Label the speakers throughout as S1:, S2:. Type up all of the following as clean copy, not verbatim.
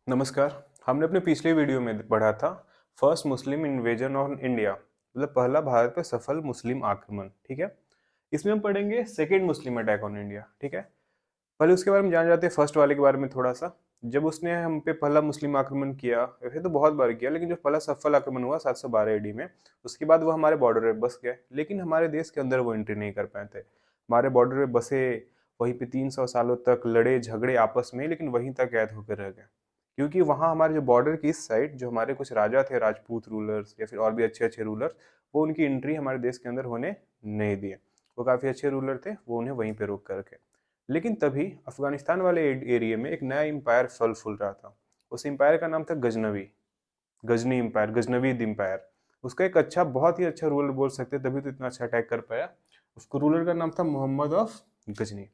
S1: नमस्कार। हमने अपने पिछले वीडियो में पढ़ा था first Muslim invasion on India, मतलब पहला भारत पे सफल मुस्लिम आक्रमण। ठीक है, इसमें हम पढ़ेंगे second Muslim attack on India. ठीक है, पहले उसके बारे में जान जाते हैं, फर्स्ट वाले के बारे में थोड़ा सा। जब उसने हम पे पहला मुस्लिम आक्रमण किया, वैसे तो बहुत बार किया, लेकिन जो पहला सफल आक्रमण हुआ 712 एडी में, उसके बाद वो हमारे बॉर्डर पे बस गए, लेकिन हमारे देश के अंदर वो एंट्री नहीं कर पाए थे। हमारे बॉर्डर पे बसे, वहीं पे 300 सालों तक लड़े झगड़े आपस में, लेकिन वहीं तक कैद होकर रह गए। क्योंकि वहाँ हमारे जो बॉर्डर की इस साइड जो हमारे कुछ राजा थे, राजपूत रूलर्स या फिर और भी अच्छे अच्छे रूलर्स, वो उनकी एंट्री हमारे देश के अंदर होने नहीं दिए। वो काफ़ी अच्छे रूलर थे, वो उन्हें वहीं पे रोक करके। लेकिन तभी अफगानिस्तान वाले एरिया में एक नया एम्पायर फल फूल रहा था। उस एम्पायर का नाम था गजनवी, गजनी एम्पायर, गजनवीद एम्पायर। उसका एक अच्छा, बहुत ही अच्छा रूलर बोल सकते हैं, तभी तो इतना अच्छा अटैक कर पाया। उसको रूलर का नाम था मोहम्मद ऑफ गजनी।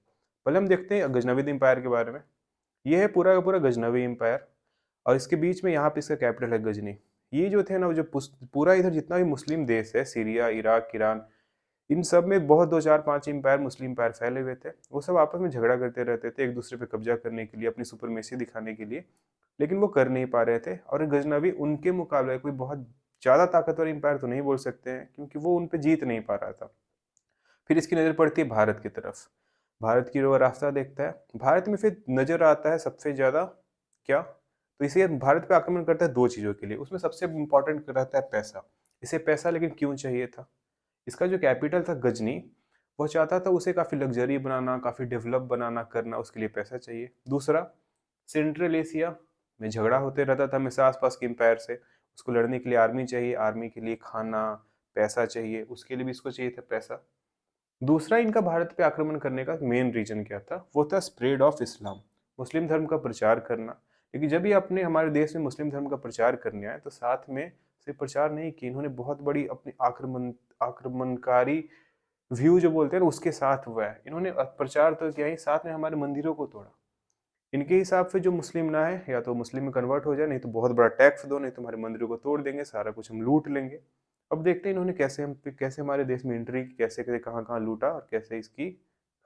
S1: पहले हम देखते हैं गजनवीद एम्पायर के बारे में। ये है पूरा का पूरा गजनवी एम्पायर, और इसके बीच में यहाँ पे इसका कैपिटल है गजनी। ये जो थे ना, वो जो पूरा इधर जितना भी मुस्लिम देश है, सीरिया, इराक, ईरान, इन सब में बहुत दो चार पांच एम्पायर, मुस्लिम एम्पायर फैले हुए थे। वो सब आपस में झगड़ा करते रहते थे, एक दूसरे पे कब्जा करने के लिए, अपनी सुपरमेसी दिखाने के लिए, लेकिन वो कर नहीं पा रहे थे। और गजनवी उनके मुकाबले कोई बहुत ज्यादा ताकतवर एम्पायर तो नहीं बोल सकते हैं, क्योंकि वो उन पे जीत नहीं पा रहा था। फिर इसकी नजर पड़ती है भारत की तरफ। भारत की ओर रास्ता देखता है। भारत में फिर नजर आता है सबसे ज्यादा क्या, तो इसे भारत पे आक्रमण करता है दो चीजों के लिए। उसमें सबसे इंपॉर्टेंट रहता है पैसा। इसे पैसा लेकिन क्यों चाहिए था? इसका जो कैपिटल था गजनी, वो चाहता था उसे काफ़ी लग्जरी बनाना, काफ़ी डेवलप बनाना करना, उसके लिए पैसा चाहिए। दूसरा, सेंट्रल एशिया में झगड़ा होते रहता था हमेशा आसपास के एम्पायर से, उसको लड़ने के लिए आर्मी चाहिए, आर्मी के लिए खाना, पैसा चाहिए, उसके लिए भी इसको चाहिए था पैसा। दूसरा, इनका भारत पे आक्रमण करने का मेन रीजन क्या था? वो था स्प्रेड ऑफ इस्लाम, मुस्लिम धर्म का प्रचार करना। लेकिन जब ये अपने हमारे देश में मुस्लिम धर्म का प्रचार करने आए, तो साथ में सिर्फ प्रचार नहीं किया, इन्होंने बहुत बड़ी अपनी आक्रमणकारी व्यू जो बोलते हैं ना, उसके साथ हुआ है। इन्होंने प्रचार तो किया ही, साथ में हमारे मंदिरों को तोड़ा। इनके हिसाब से जो मुस्लिम ना है, या तो मुस्लिम में कन्वर्ट हो जाए, नहीं तो बहुत बड़ा टैक्स दो, नहीं तो हमारे मंदिरों को तोड़ देंगे, सारा कुछ हम लूट लेंगे। अब देखते हैं इन्होंने कैसे हम पे, कैसे हमारे देश में एंट्री की, कैसे कैसे कहाँ कहाँ लूटा, और कैसे इसकी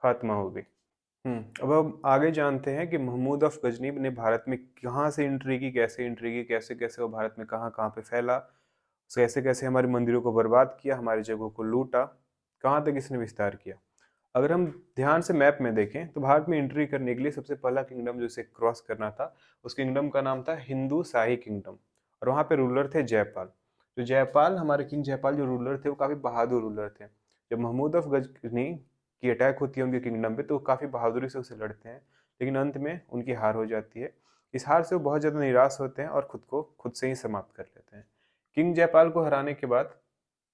S1: खात्मा हो गई। अब हम आगे जानते हैं कि महमूद अफ गजनी ने भारत में कहाँ से एंट्री की, कैसे एंट्री की, कैसे कैसे वो भारत में कहाँ कहाँ पे फैला, कैसे कैसे हमारे मंदिरों को बर्बाद किया, हमारी जगहों को लूटा, कहाँ तक इसने विस्तार किया। अगर हम ध्यान से मैप में देखें, तो भारत में एंट्री करने के लिए सबसे पहला किंगडम जो इसे क्रॉस करना था, उस किंगडम का नाम था हिंदू शाही किंगडम। और वहाँ पे रूलर थे जयपाल। जो जयपाल, हमारे किंग जयपाल जो रूलर थे, वो काफ़ी बहादुर रूलर थे। जब महमूद अफ गजनी की अटैक होती है उनके किंगडम पे, तो वो काफ़ी बहादुरी से उसे लड़ते हैं, लेकिन अंत में उनकी हार हो जाती है। इस हार से वो बहुत ज़्यादा निराश होते हैं और खुद को खुद से ही समाप्त कर लेते हैं। किंग जयपाल को हराने के बाद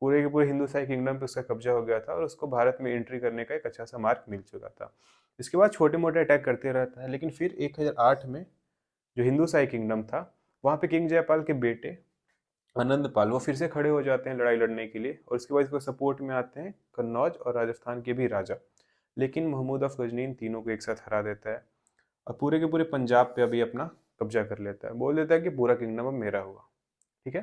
S1: पूरे के पूरे हिंदू शाही किंगडम पे उसका कब्जा हो गया था, और उसको भारत में एंट्री करने का एक अच्छा सा मार्ग मिल चुका था। इसके बाद छोटे मोटे अटैक करते रहता है, लेकिन फिर 1008 में जो हिंदू शाही किंगडम था, वहाँ पे किंग जयपाल के बेटे आनंद पाल वो फिर से खड़े हो जाते हैं लड़ाई लड़ने के लिए, और उसके बाद इसको सपोर्ट में आते हैं कन्नौज और राजस्थान के भी राजा। लेकिन महमूद अफ गजनी इन तीनों को एक साथ हरा देता है, और पूरे के पूरे पंजाब पे अभी अपना कब्जा कर लेता है, बोल देता है कि पूरा किंगडम अब मेरा हुआ। ठीक है,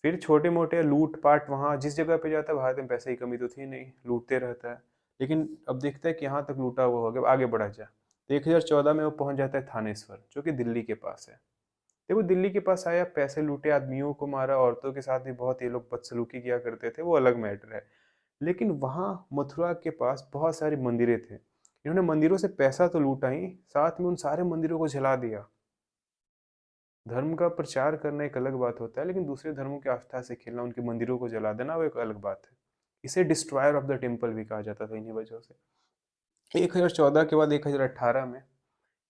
S1: फिर छोटे मोटे लूट पाट, वहाँ जिस जगह पे जाता है, भारत में पैसे की कमी तो थी नहीं, लूटते रहता है। लेकिन अब देखता है कि यहाँ तक लूटा हुआ हो गया, आगे बढ़ा जाए। तो 1014 में वो पहुंच जाता है थानेश्वर, जो कि दिल्ली के पास है। देखो, दिल्ली के पास आया, पैसे लूटे, आदमियों को मारा, औरतों के साथ भी बहुत ये लोग बदसलूकी किया करते थे, वो अलग मैटर है। लेकिन वहाँ मथुरा के पास बहुत सारी मंदिरें थे। इन्होंने मंदिरों से पैसा तो लूटा ही, साथ में उन सारे मंदिरों को जला दिया। धर्म का प्रचार करना एक अलग बात होता है, लेकिन दूसरे धर्मों की आस्था से खेलना, उनके मंदिरों को जला देना, वो एक अलग बात है। इसे डिस्ट्रॉयर ऑफ द टेम्पल भी कहा जाता था इन्हीं वजह से। 1014 के बाद 1018 में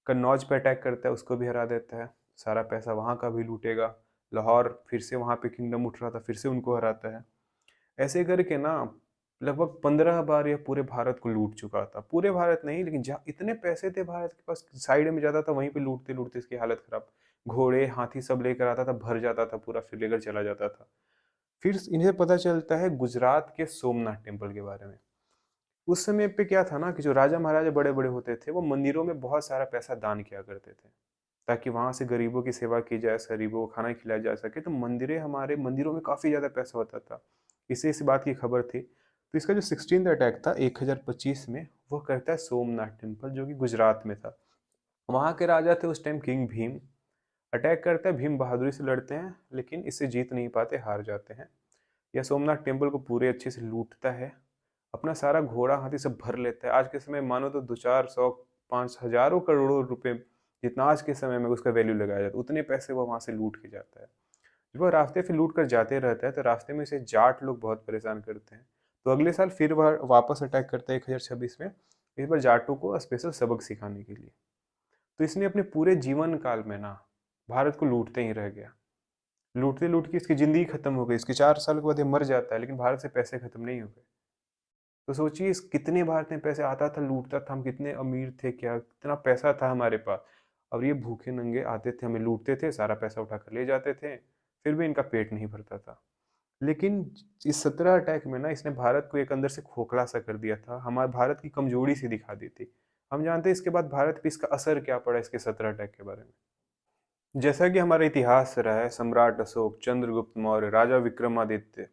S1: कन्नौज पे अटैक करता है, उसको भी हरा देता है, सारा पैसा वहाँ का भी लूटेगा। लाहौर फिर से वहाँ पे किंगडम उठ रहा था, फिर से उनको हराता है। ऐसे करके ना लगभग 15 बार यह पूरे भारत को लूट चुका था। पूरे भारत नहीं, लेकिन जहाँ इतने पैसे थे भारत के पास, साइड में जाता था, वहीं पे लूटते लूटते इसकी हालत खराब। घोड़े हाथी सब लेकर आता था, भर जाता था पूरा, फिर लेकर चला जाता था। फिर इन्हें पता चलता है गुजरात के सोमनाथ टेम्पल के बारे में। उस समय पे क्या था ना, कि जो राजा महाराजा बड़े बड़े होते थे, वो मंदिरों में बहुत सारा पैसा दान किया करते थे, ताकि वहां से गरीबों की सेवा की जाए, गरीबों को खाना खिलाया जा सके। तो मंदिरें, हमारे मंदिरों में काफी ज्यादा पैसा होता था। इससे इस बात की खबर थी। तो इसका जो 16th अटैक था 1025 में, वो करता है सोमनाथ टेम्पल, जो कि गुजरात में था। वहां के राजा थे उस टाइम किंग भीम। अटैक करता है, भीम बहादुरी से लड़ते हैं, लेकिन इससे जीत नहीं पाते, हार जाते हैं। यह सोमनाथ टेम्पल को पूरे अच्छे से लूटता है, अपना सारा घोड़ा हाथी सब भर लेता है। आज के समय मानो तो 2-400 5 हजारों करोड़ों रुपए जितना आज के समय में उसका वैल्यू लगाया जाता है, उतने पैसे वो वहां से लूट के जाता है। जब वो रास्ते पे लूट कर जाते रहता है तो रास्ते में से जाट लोग बहुत परेशान करते हैं। तो अगले साल फिर वह वापस अटैक करता है 1026 में, इस बार जाटों को स्पेशल सबक सिखाने के लिए। तो इसने अपने पूरे जीवन काल में ना भारत को लूटते ही रह गया। लूटते लूट के इसकी जिंदगी खत्म हो गई, इसके 4 साल के बाद ये मर जाता है, लेकिन भारत से पैसे खत्म नहीं हो गए। तो सोचिए इस कितने भारत में पैसे आता था, लूटता था, हम कितने अमीर थे, क्या कितना पैसा था हमारे पास। और ये भूखे नंगे आते थे, हमें लूटते थे, सारा पैसा उठा कर ले जाते थे, फिर भी इनका पेट नहीं भरता था। लेकिन इस 17 अटैक में ना इसने भारत को एक अंदर से खोखला सा कर दिया था, हमारे भारत की कमजोरी सी दिखा दी थी। हम जानते हैं इसके बाद भारत पे इसका असर क्या पड़ा, इसके 17 अटैक के बारे में। जैसा कि हमारा इतिहास से रहा है, सम्राट अशोक, चंद्रगुप्त मौर्य, राजा विक्रमादित्य,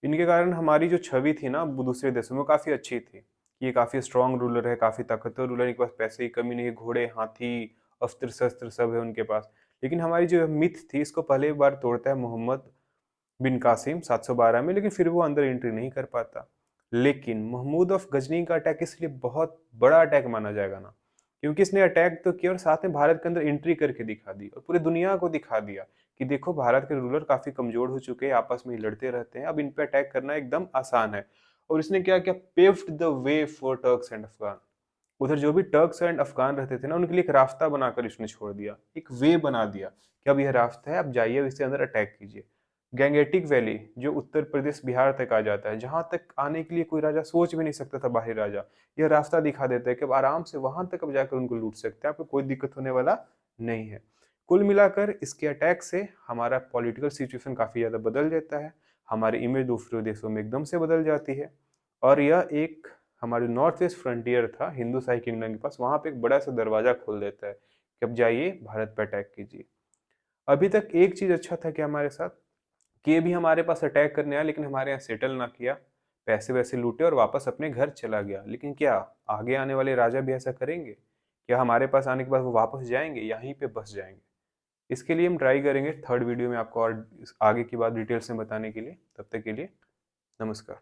S1: इनके कारण हमारी जो छवि थी ना वो दूसरे देशों में काफ़ी अच्छी थी। ये काफ़ी स्ट्रांग रूलर है, काफ़ी ताकतवर रूलर है, इनके पास पैसे की कमी नहीं है, घोड़े, हाथी, अस्त्र शस्त्र सब है उनके पास। लेकिन हमारी जो मिथ थी इसको पहले बार तोड़ता है मोहम्मद बिन कासिम 712 में, लेकिन फिर वो अंदर एंट्री नहीं कर पाता। लेकिन महमूद ऑफ गजनी का अटैक इसलिए बहुत बड़ा अटैक माना जाएगा ना, क्योंकि इसने अटैक तो किया और साथ में भारत के अंदर एंट्री करके दिखा दी और पूरी दुनिया को दिखा दिया कि देखो भारत के रूलर काफी कमजोर हो चुके हैं, आपस में ही लड़ते रहते हैं, अब इन पे अटैक करना एकदम आसान है। और इसने क्या किया, paved the way for Turks and Afghan. उधर जो भी टर्क्स एंड अफगान रहते थे ना उनके लिए एक रास्ता बनाकर इसने छोड़ दिया, एक वे बना दिया कि अब यह रास्ता है, अब जाइए इसके अंदर अटैक कीजिए। गैंगेटिक वैली जो उत्तर प्रदेश बिहार तक आ जाता है, जहां तक आने के लिए कोई राजा सोच भी नहीं सकता था, बाहरी राजा, यह रास्ता दिखा देता है कि अब आराम से वहां तक अब जाकर उनको लूट सकते हैं, आपको कोई दिक्कत होने वाला नहीं है। कुल मिलाकर इसके अटैक से हमारा पॉलिटिकल सिचुएशन काफी ज्यादा बदल जाता है, हमारी इमेज दूसरे देशों में एकदम से बदल जाती है। और यह एक हमारे नॉर्थ ईस्ट फ्रंटियर था हिंदू शाही किंगडम के पास, वहां पे एक बड़ा सा दरवाजा खोल देता है कि अब जाइए भारत पर अटैक कीजिए। अभी तक एक चीज अच्छा था कि हमारे साथ, कि ये भी हमारे पास अटैक करने आया लेकिन हमारे यहाँ सेटल ना किया, पैसे वैसे लूटे और वापस अपने घर चला गया। लेकिन क्या आगे आने वाले राजा भी ऐसा करेंगे? क्या हमारे पास आने के बाद वो वापस जाएंगे, यहीं पे बस जाएंगे? इसके लिए हम ट्राई करेंगे थर्ड वीडियो में आपको और आगे की बात डिटेल्स में बताने के लिए। तब तक के लिए नमस्कार।